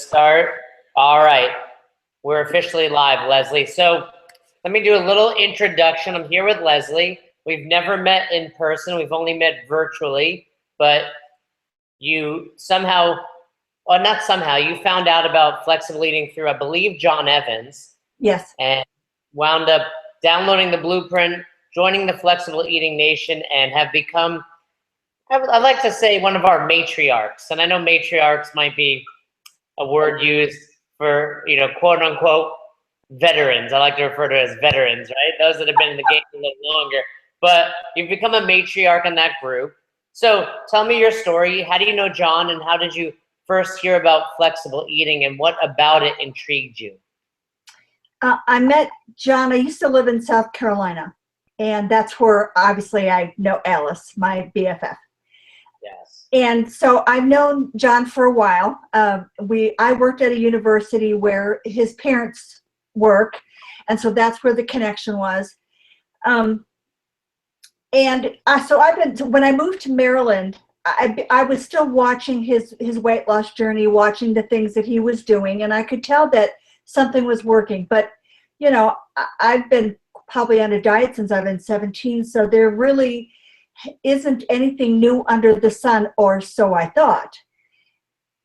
Start. All right. We're officially live, Leslie. So let me do a little introduction. I'm here with Lesley. We've never met in person. We've only met virtually, but you somehow, well, not somehow, you found out about flexible eating through, I believe, John Evans. Yes. And wound up downloading the blueprint, joining the Flexible Eating Nation, and have become, I'd like to say, one of our matriarchs. And I know matriarchs might be a word used for, quote unquote, veterans. I like to refer to it as veterans, right? Those that have been in the game a little longer. But you've become a matriarch in that group. So tell me your story. How do you know John, and how did you first hear about flexible eating, and what about it intrigued you? I met John. I used to live in South Carolina, and that's where obviously I know Alice, my BFF. Yes. And so I've known John for a while. I worked at a university where his parents work, and so that's where the connection was. So when I moved to Maryland, I was still watching his weight loss journey, watching the things that he was doing, and I could tell that something was working. But I've been probably on a diet since I've been 17, so there really isn't anything new under the sun, or so I thought.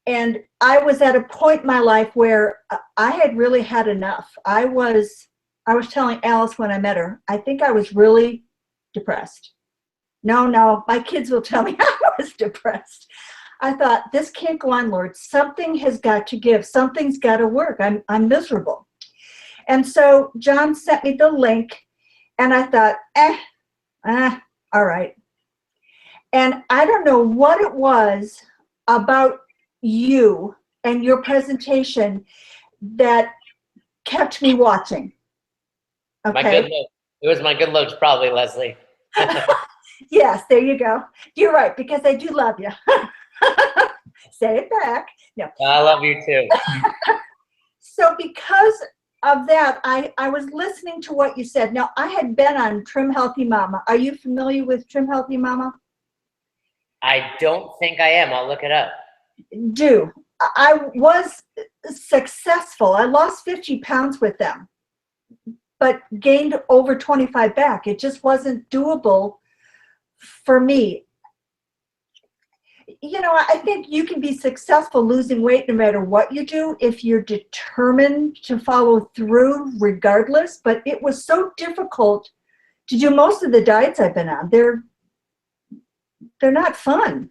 And I was at a point in my life where I had really had enough. I was telling Alice when I met her, I think I was really depressed. No, my kids will tell me I was depressed. I thought, this can't go on, Lord. Something has got to give. Something's got to work. I'm miserable. And so John sent me the link, and I thought, all right. And I don't know what it was about you and your presentation that kept me watching. Okay. My good looks. It was my good looks, probably, Lesley. Yes, there you go. You're right, because I do love you. Say it back. No. I love you too. So because of that, I was listening to what you said. Now, I had been on Trim Healthy Mama. Are you familiar with Trim Healthy Mama? I don't think I am. I'll look it up. Do. I was successful. I lost 50 pounds with them, but gained over 25 back. It just wasn't doable for me. I think you can be successful losing weight no matter what you do if you're determined to follow through regardless. But it was so difficult to do most of the diets I've been on. They're not fun.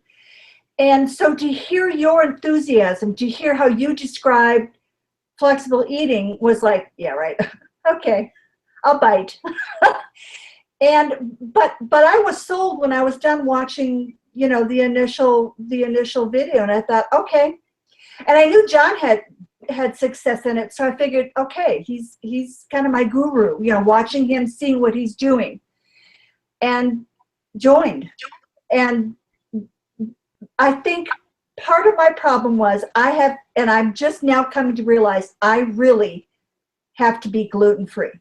And so to hear your enthusiasm, to hear how you described flexible eating was like, yeah, right. Okay, I'll bite. But I was sold when I was done watching, the initial video, and I thought, okay. And I knew John had success in it, so I figured, okay, he's kind of my guru, watching him, seeing what he's doing, and joined. And I think part of my problem was and I'm just now coming to realize I really have to be gluten-free.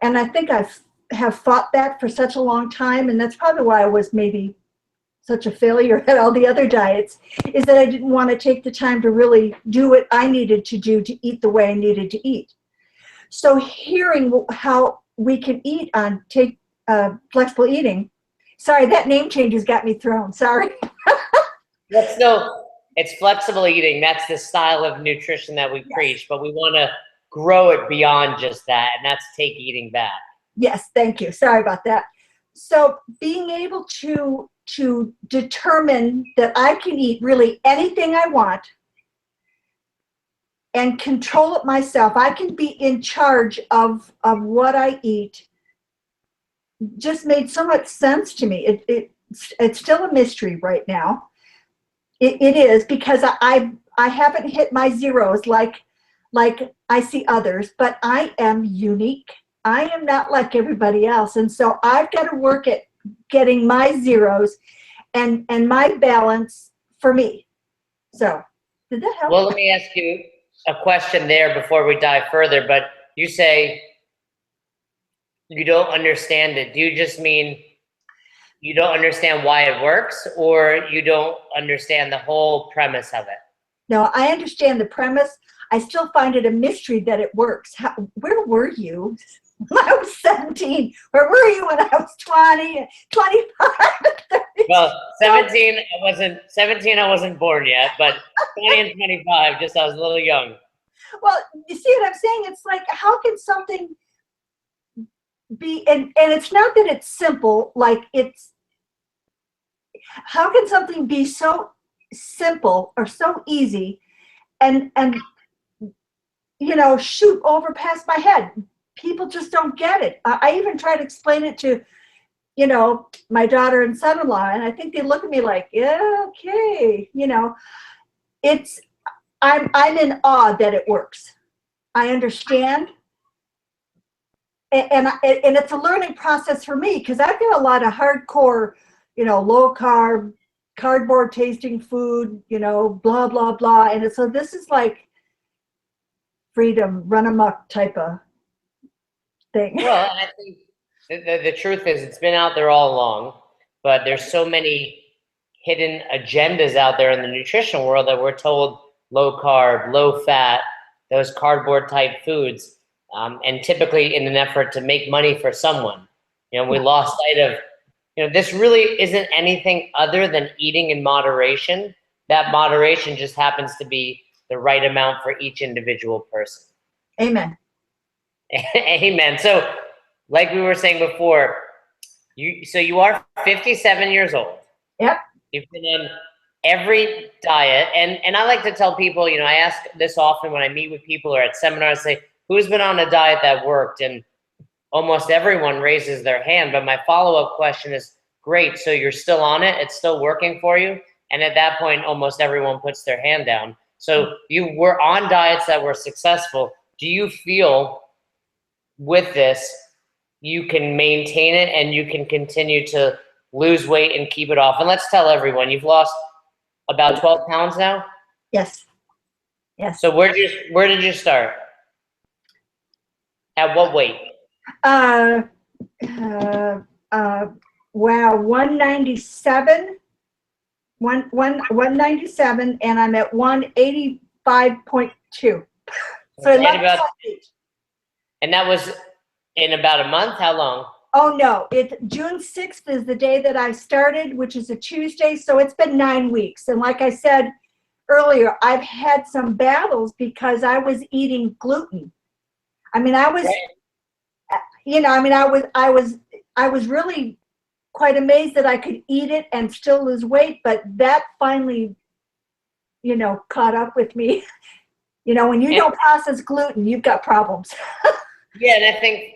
And I think I have fought that for such a long time, and that's probably why I was maybe such a failure at all the other diets, is that I didn't want to take the time to really do what I needed to do to eat the way I needed to eat. So hearing how we can eat on flexible eating, sorry, that name change has got me thrown, sorry. It's flexible eating. That's the style of nutrition that we preach, but we want to grow it beyond just that, and that's take eating back. Yes, thank you. Sorry about that. So being able to determine that I can eat really anything I want and control it myself, I can be in charge of what I eat, just made so much sense to me. It's still a mystery right now. It is, because I haven't hit my zeros like I see others, but I am unique. I am not like everybody else. And so I've got to work at getting my zeros and my balance for me. So did that help? Well, let me ask you a question there before we dive further, but you say you don't understand it. Do you just mean you don't understand why it works, or you don't understand the whole premise of it? No, I understand the premise. I still find it a mystery that it works. Where were you when I was 17? Where were you when I was 20, 25, 30? Well, 17, I wasn't born yet, but 20 and 25, just I was a little young. Well, you see what I'm saying? It's like, how can something be, and it's not that it's simple, like how can something be so simple or so easy and shoot over past my head? People just don't get it. I even try to explain it to, my daughter and son-in-law, and I think they look at me like, yeah, okay, I'm in awe that it works. I understand. And it's a learning process for me, because I've got a lot of hardcore, low carb, cardboard tasting food, blah, blah, blah. And so this is like freedom, run amok type of thing. Well, and I think the truth is it's been out there all along, but there's so many hidden agendas out there in the nutrition world that we're told low carb, low fat, those cardboard type foods, and typically in an effort to make money for someone. We lost sight of, this really isn't anything other than eating in moderation. That moderation just happens to be the right amount for each individual person. Amen. Amen. So, like we were saying before, you are 57 years old. Yep. You've been on every diet, and I like to tell people, I ask this often when I meet with people or at seminars, say, who's been on a diet that worked? And almost everyone raises their hand, but my follow-up question is, great, so you're still on it, it's still working for you? And at that point, almost everyone puts their hand down. So you were on diets that were successful. Do you feel with this, you can maintain it and you can continue to lose weight and keep it off? And let's tell everyone, you've lost about 12 pounds now? Yes. Yes. So where did you start? At what weight? Wow, 197. 197, and I'm at 185.2. So I left. And that was in about a month? How long? Oh no, June 6th is the day that I started, which is a Tuesday. So it's been 9 weeks. And like I said earlier, I've had some battles because I was eating gluten. I mean, I was, I was really quite amazed that I could eat it and still lose weight, but that finally, caught up with me. When you don't process gluten, you've got problems. Yeah, and I think,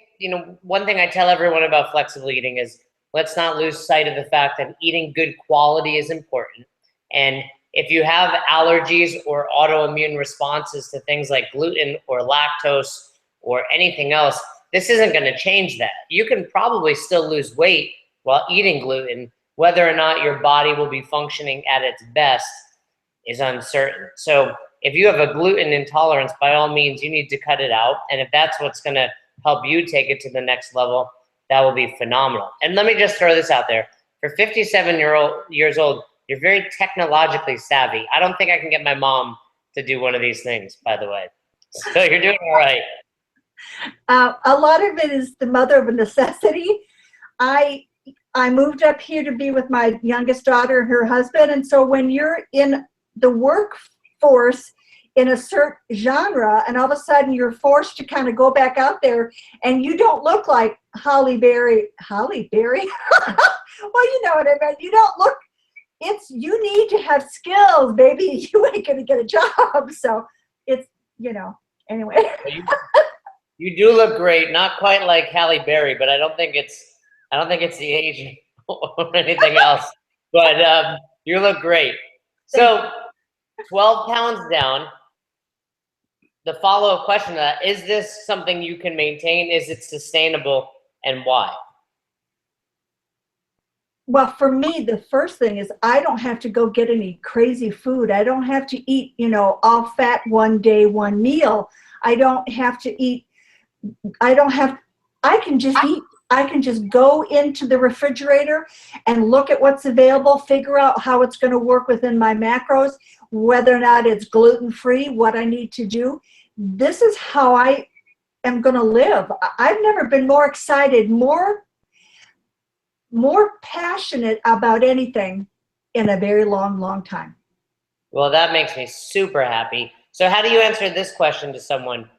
one thing I tell everyone about flexible eating is let's not lose sight of the fact that eating good quality is important. And if you have allergies or autoimmune responses to things like gluten or lactose or anything else, this isn't going to change that. You can probably still lose weight while eating gluten. Whether or not your body will be functioning at its best is uncertain. So if you have a gluten intolerance, by all means, you need to cut it out. And if that's what's going to help you take it to the next level, that will be phenomenal. And let me just throw this out there. For 57 years old, you're very technologically savvy. I don't think I can get my mom to do one of these things, by the way. So you're doing all right. A lot of it is the mother of a necessity. I moved up here to be with my youngest daughter and her husband. And so when you're in the workforce in a certain genre, and all of a sudden you're forced to kind of go back out there, and you don't look like Holly Berry. Well, you know what I mean. You don't look, you need to have skills, baby. You ain't going to get a job. So it's, anyway. You do look great. Not quite like Halle Berry, but I don't think it's the age or anything else. But you look great. So 12 pounds down. The follow-up question to that, is this something you can maintain? Is it sustainable, and why? Well, for me, the first thing is I don't have to go get any crazy food. I don't have to eat, all fat one day, one meal. I don't have to eat. I can just eat I can just go into the refrigerator and look at what's available, figure out how it's going to work within my macros, whether or not it's gluten-free, what I need to do. This is how I am going to live. I've never been more excited, more passionate about anything in a very long time. Well, that makes me super happy. So how do you answer this question to someone?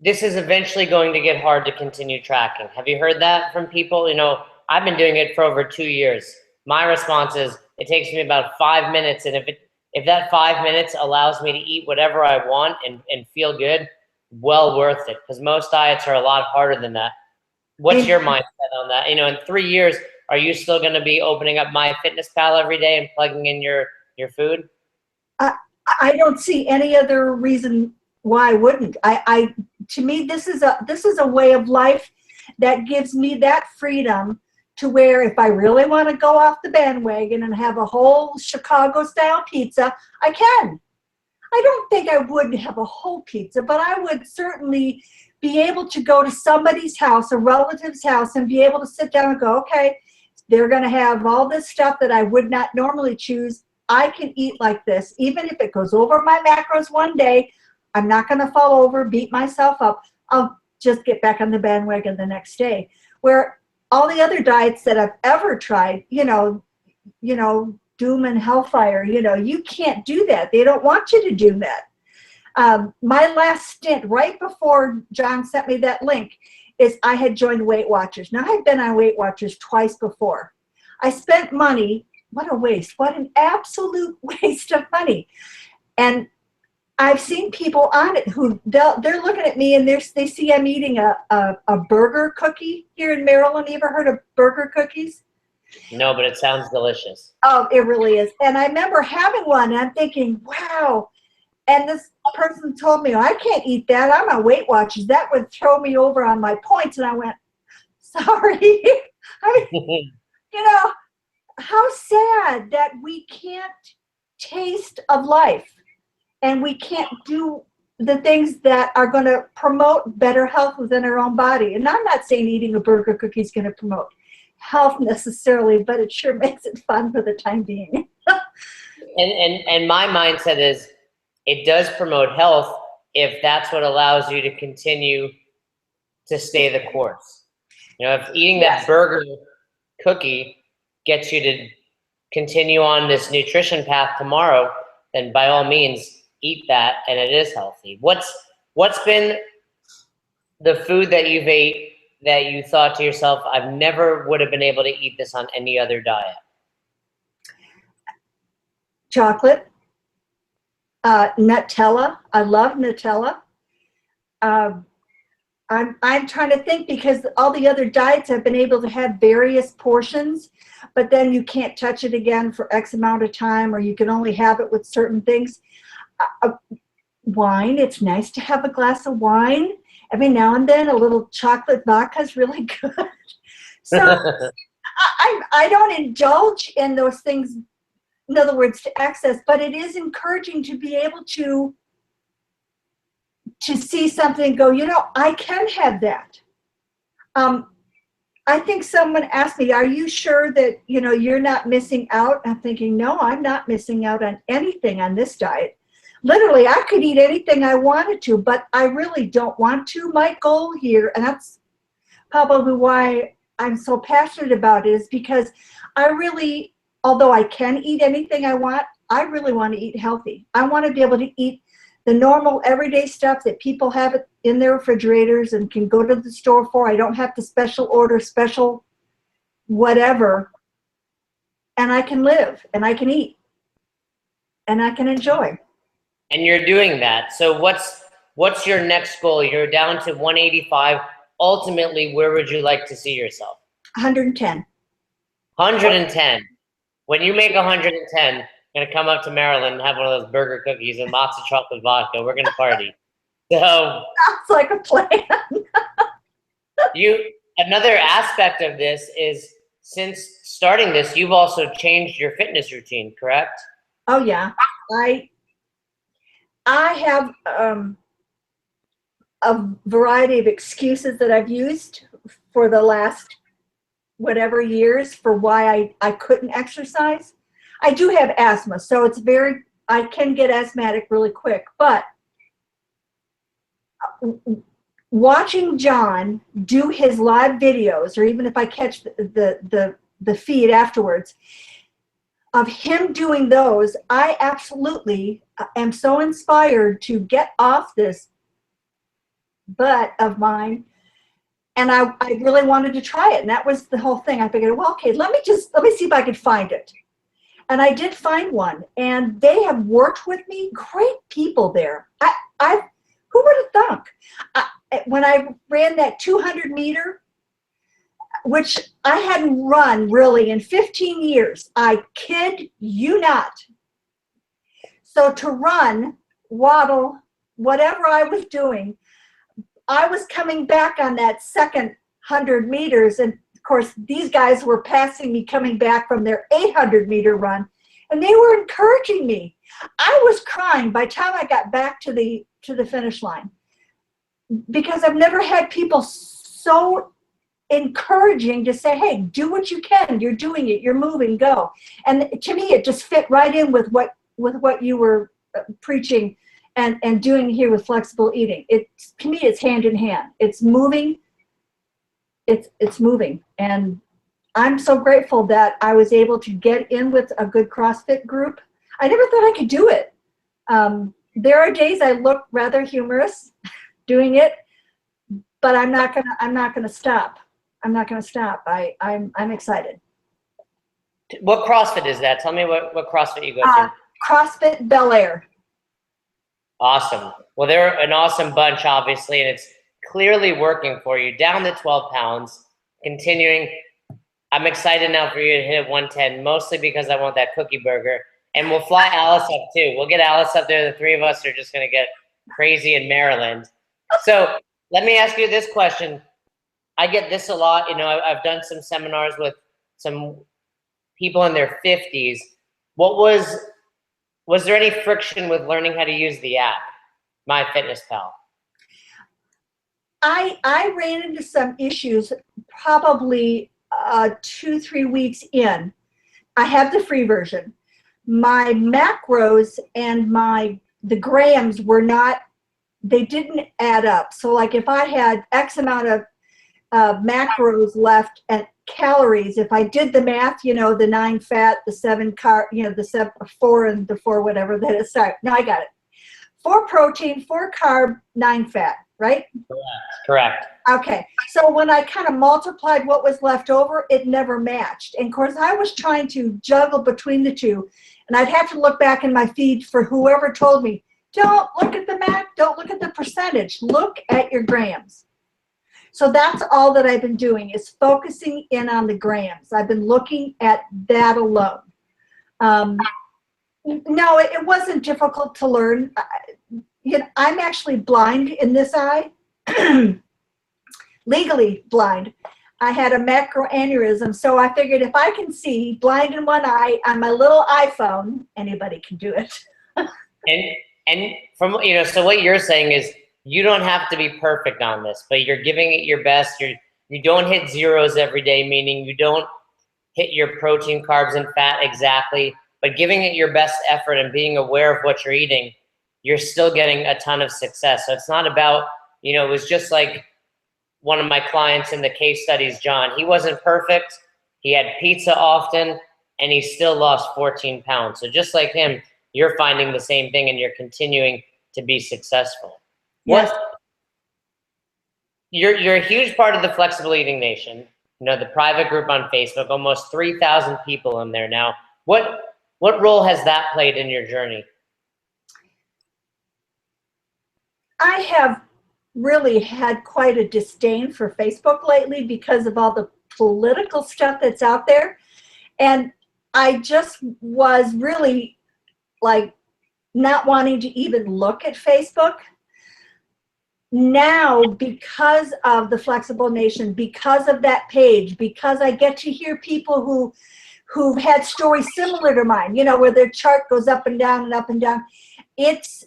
This is eventually going to get hard to continue tracking. Have you heard that from people? You know, I've been doing it for over 2 years. My response is, it takes me about 5 minutes, and if that 5 minutes allows me to eat whatever I want and feel good, well worth it, because most diets are a lot harder than that. What's your mindset on that? You know, in 3 years, are you still going to be opening up MyFitnessPal every day and plugging in your food? I don't see any other reason why I wouldn't. To me, this is a way of life that gives me that freedom to where if I really want to go off the bandwagon and have a whole Chicago-style pizza, I can. I don't think I would have a whole pizza, but I would certainly be able to go to somebody's house, a relative's house, and be able to sit down and go, okay, they're going to have all this stuff that I would not normally choose. I can eat like this. Even if it goes over my macros one day, I'm not going to fall over, beat myself up. I'll just get back on the bandwagon the next day. Where all the other diets that I've ever tried, you know, doom and hellfire, you can't do that. They don't want you to do that. My last stint, right before John sent me that link, is I had joined Weight Watchers. Now, I had been on Weight Watchers twice before. I spent money. What a waste. What an absolute waste of money. And I've seen people on it who they're looking at me and they see I'm eating a burger cookie here in Maryland. You ever heard of burger cookies? No, but it sounds delicious. Oh, it really is. And I remember having one and I'm thinking, wow. And this person told me, I can't eat that. I'm on Weight Watchers. That would throw me over on my points. And I went, sorry. I mean, how sad that we can't taste of life and we can't do the things that are going to promote better health within our own body. And I'm not saying eating a burger cookie is going to promote health necessarily, but it sure makes it fun for the time being. and my mindset is it does promote health if that's what allows you to continue to stay the course. You know, if eating that burger cookie gets you to continue on this nutrition path tomorrow, then by all means eat that, and it is healthy. What's been the food that you've ate that you thought to yourself, I've never would have been able to eat this on any other diet? Chocolate, Nutella. I love Nutella. I'm trying to think because all the other diets have been able to have various portions, but then you can't touch it again for X amount of time, or you can only have it with certain things. Wine, it's nice to have a glass of wine. Every now and then, a little chocolate vodka is really good. So I don't indulge in those things, in other words, to excess, but it is encouraging to be able to see something and go, I can have that. I think someone asked me, are you sure that, you're not missing out? I'm thinking, no, I'm not missing out on anything on this diet. Literally, I could eat anything I wanted to, but I really don't want to. My goal here, and that's probably why I'm so passionate about it, is because I really, although I can eat anything I want, I really want to eat healthy. I want to be able to eat the normal everyday stuff that people have in their refrigerators and can go to the store for. I don't have to special order, special whatever. And I can live and I can eat and I can enjoy. And you're doing that. So what's your next goal? You're down to 185. Ultimately, where would you like to see yourself? 110. 110. When you make 110, I'm going to come up to Maryland and have one of those burger cookies and lots of chocolate vodka. We're going to party. So sounds like a plan. Another aspect of this is, since starting this, you've also changed your fitness routine, correct? Oh yeah. I have a variety of excuses that I've used for the last whatever years for why I couldn't exercise. I do have asthma, so it's I can get asthmatic really quick, but watching John do his live videos, or even if I catch the feed afterwards, of him doing those, I absolutely am so inspired to get off this butt of mine. And I really wanted to try it. And that was the whole thing. I figured, well, okay, let me see if I could find it. And I did find one. And they have worked with me. Great people there. Who would have thunk? When I ran that 200 meter, which I hadn't run really in 15 years, I kid you not. So to run, waddle, whatever I was doing, I was coming back on that second 100 meters. And of course, these guys were passing me coming back from their 800-meter run, and they were encouraging me. I was crying by the time I got back to the finish line, because I've never had people so encouraging to say, hey, do what you can. You're doing it. You're moving. Go. And to me, it just fit right in with what you were preaching and doing here with flexible eating. To me, it's hand in hand. It's moving. It's moving. And I'm so grateful that I was able to get in with a good CrossFit group. I never thought I could do it. There are days I look rather humorous doing it, but I'm not gonna stop. I'm not gonna stop. I'm excited. What CrossFit is that? Tell me what CrossFit you go to. CrossFit Bel Air. Awesome. Well, they're an awesome bunch, obviously, and it's clearly working for you. Down to 12 pounds, continuing. I'm excited now for you to hit 110, mostly because I want that cookie burger. And we'll fly Alice up too. We'll get Alice up there. The three of us are just going to get crazy in Maryland. So let me ask you this question. I get this a lot. You know, I've done some seminars with some people in their 50s. Was there any friction with learning how to use the app, MyFitnessPal? I ran into some issues probably 2-3 weeks in. I have the free version. My macros and the grams they didn't add up. So like if I had X amount of macros left and calories, if I did the math, the 9 fat, the 7 carb, the 4 and the 4 whatever that is. Sorry, no, I got it. 4 protein, 4 carb, 9 fat, right? Correct. Okay, so when I kind of multiplied what was left over, it never matched. And of course, I was trying to juggle between the two, and I'd have to look back in my feed for whoever told me, don't look at the math, don't look at the percentage, look at your grams. So that's all that I've been doing, is focusing in on the grams. I've been looking at that alone. No, it wasn't difficult to learn. I'm actually blind in this eye, legally blind. I had a macroaneurysm, so I figured if I can see blind in one eye on my little iPhone, anybody can do it. and from so what you're saying is you don't have to be perfect on this, but you're giving it your best. You don't hit zeros every day, meaning you don't hit your protein, carbs, and fat exactly, but giving it your best effort and being aware of what you're eating, you're still getting a ton of success. So it's not about, it was just like one of my clients in the case studies, John. He wasn't perfect. He had pizza often, and he still lost 14 pounds. So just like him, you're finding the same thing, and you're continuing to be successful. Yes. You're a huge part of the Flexible Eating Nation. The private group on Facebook, almost 3,000 people in there now. What role has that played in your journey? I have really had quite a disdain for Facebook lately because of all the political stuff that's out there. And I just was really like not wanting to even look at Facebook. Now, because of the Flexible Nation, because of that page, because I get to hear people who've had stories similar to mine, where their chart goes up and down and up and down, it's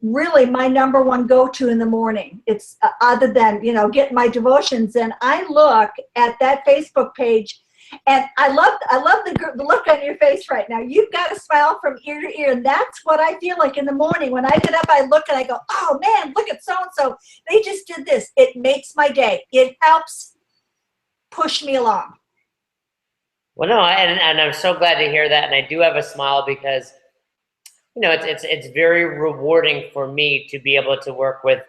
really my number one go-to in the morning. It's other than, getting my devotions in. I look at that Facebook page, and I love the look on your face right now. You've got a smile from ear to ear, and that's what I feel like in the morning. When I get up, I look and I go, oh man, look at so-and-so. They just did this. It makes my day. It helps push me along. Well, no, and I'm so glad to hear that. And I do have a smile because, it's very rewarding for me to be able to work with,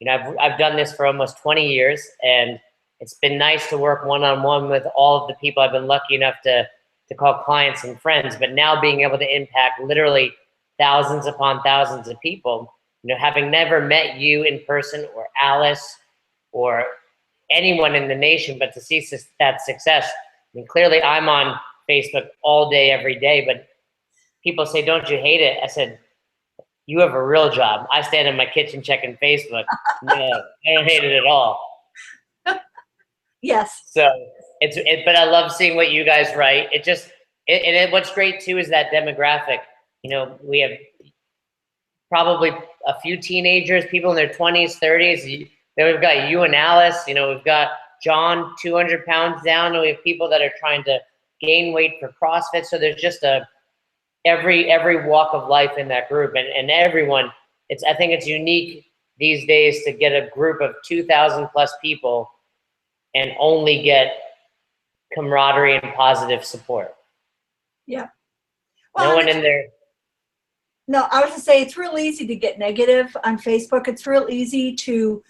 I've done this for almost 20 years, and it's been nice to work one-on-one with all of the people I've been lucky enough to call clients and friends, but now being able to impact literally thousands upon thousands of people, having never met you in person or Alice or anyone in the nation, but to see that success. I mean, clearly I'm on Facebook all day, every day, but people say, don't you hate it? I said, you have a real job. I stand in my kitchen checking Facebook. No, I don't hate it at all. Yes. So but I love seeing what you guys write. What's great too is that demographic. We have probably a few teenagers, people in their 20s, 30s. Then we've got you and Alice. We've got John, 200 pounds down, and we have people that are trying to gain weight for CrossFit. So there's just every walk of life in that group, and everyone. I think it's unique these days to get a group of 2,000 plus people and only get camaraderie and positive support. Yeah. Well, no one in there. No, I was going to say it's real easy to get negative on Facebook. It's real easy to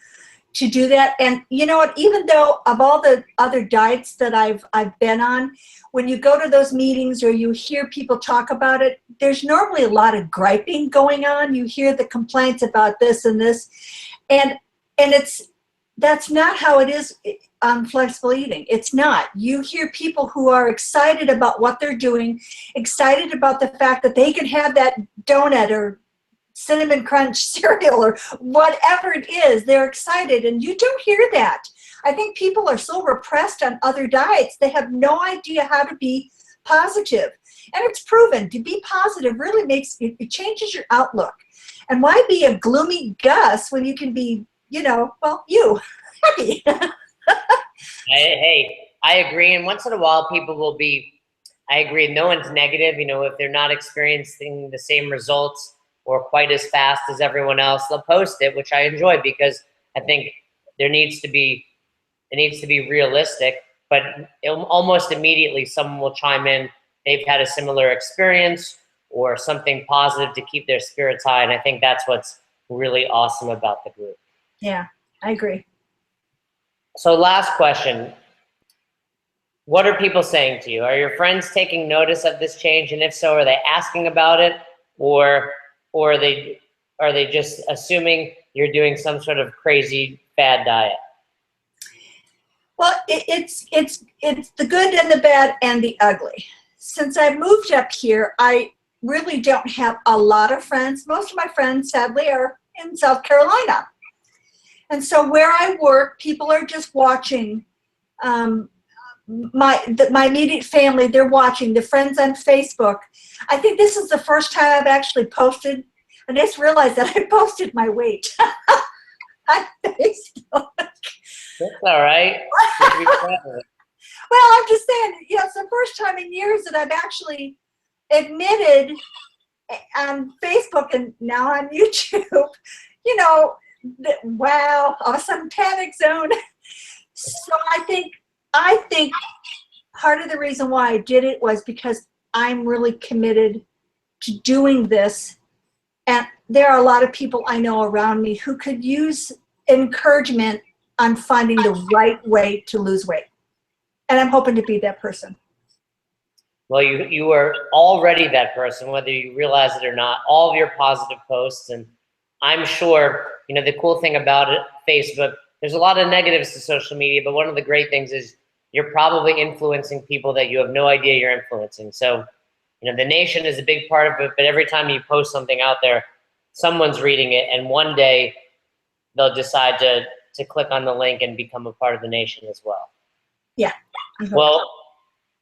do that. And you know what, even though of all the other diets that I've been on, when you go to those meetings or you hear people talk about it, there's normally a lot of griping going on. You hear the complaints about this and this, and that's not how it is on flexible eating. It's not. You hear people who are excited about what they're doing, excited about the fact that they can have that donut or cinnamon crunch cereal or whatever it is. They're excited, and you don't hear that. I think people are so repressed on other diets, they have no idea how to be positive. And it's proven to be positive really it changes your outlook. And why be a gloomy Gus when you can be, happy? Hey, I agree. And once in a while, people will be, I agree, no one's negative. If they're not experiencing the same results or quite as fast as everyone else, they'll post it, which I enjoy because I think it needs to be realistic. But almost immediately, someone will chime in. They've had a similar experience or something positive to keep their spirits high. And I think that's what's really awesome about the group. Yeah, I agree. So last question. What are people saying to you? Are your friends taking notice of this change? And if so, are they asking about it? Or are they just assuming you're doing some sort of crazy fad diet? Well, it's the good and the bad and the ugly. Since I moved up here, I really don't have a lot of friends. Most of my friends, sadly, are in South Carolina. And so where I work, people are just watching. My immediate family, they're watching. The friends on Facebook. I think this is the first time I've actually posted. I just realized that I posted my weight on Facebook. That's all right. Well, I'm just saying, it's the first time in years that I've actually admitted on Facebook and now on YouTube, that, wow, I was some panic zone. So I think part of the reason why I did it was because I'm really committed to doing this. And there are a lot of people I know around me who could use encouragement on finding the right way to lose weight. And I'm hoping to be that person. Well, you are already that person, whether you realize it or not. All of your positive posts, and I'm sure, the cool thing about it, Facebook, there's a lot of negatives to social media, but one of the great things is you're probably influencing people that you have no idea you're influencing. So, the nation is a big part of it, but every time you post something out there, someone's reading it, and one day they'll decide to click on the link and become a part of the nation as well. Yeah. Well,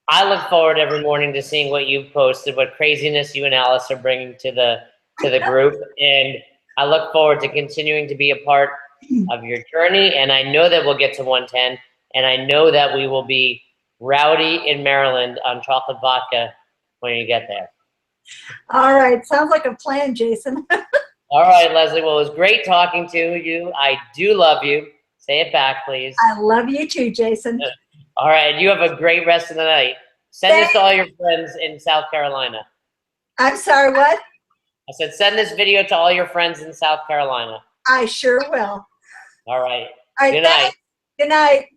I look forward every morning to seeing what you've posted, what craziness you and Alice are bringing to the group. And I look forward to continuing to be a part of your journey, and I know that we'll get to 110, and I know that we will be rowdy in Maryland on chocolate vodka when you get there. All right. Sounds like a plan, Jason. All right, Leslie. Well, it was great talking to you. I do love you. Say it back, please. I love you too, Jason. All right. You have a great rest of the night. Send this to all your friends in South Carolina. I'm sorry, what? I said, send this video to all your friends in South Carolina. I sure will. All right. All right. Good night. Good night.